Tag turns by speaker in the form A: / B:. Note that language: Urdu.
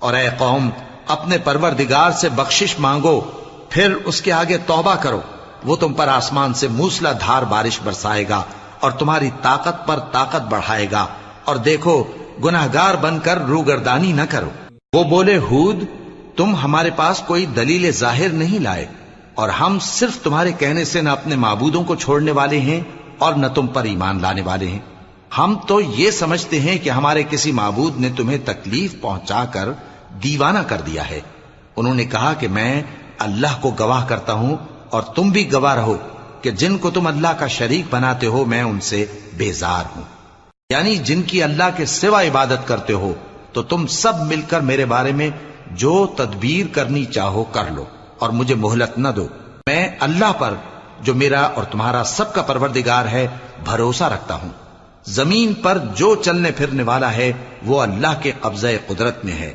A: اور اے قوم، اپنے پروردگار سے بخشش مانگو، پھر اس کے آگے توبہ کرو، وہ تم پر آسمان سے موسلا دھار بارش برسائے گا اور تمہاری طاقت پر طاقت بڑھائے گا، اور دیکھو گناہگار بن کر روگردانی نہ کرو۔ وہ بولے ہود، تم ہمارے پاس کوئی دلیل ظاہر نہیں لائے، اور ہم صرف تمہارے کہنے سے نہ اپنے معبودوں کو چھوڑنے والے ہیں اور نہ تم پر ایمان لانے والے ہیں۔ ہم تو یہ سمجھتے ہیں کہ ہمارے کسی معبود نے تمہیں تکلیف پہنچا کر دیوانہ کر دیا ہے۔ انہوں نے کہا کہ میں اللہ کو گواہ کرتا ہوں اور تم بھی گواہ رہو کہ جن کو تم اللہ کا شریک بناتے ہو میں ان سے بیزار ہوں، یعنی جن کی اللہ کے سوا عبادت کرتے ہو، تو تم سب مل کر میرے بارے میں جو تدبیر کرنی چاہو کر لو اور مجھے مہلت نہ دو۔ میں اللہ پر جو میرا اور تمہارا سب کا پروردگار ہے بھروسہ رکھتا ہوں۔ زمین پر جو چلنے پھرنے والا ہے وہ اللہ کے قبضہ قدرت میں ہے۔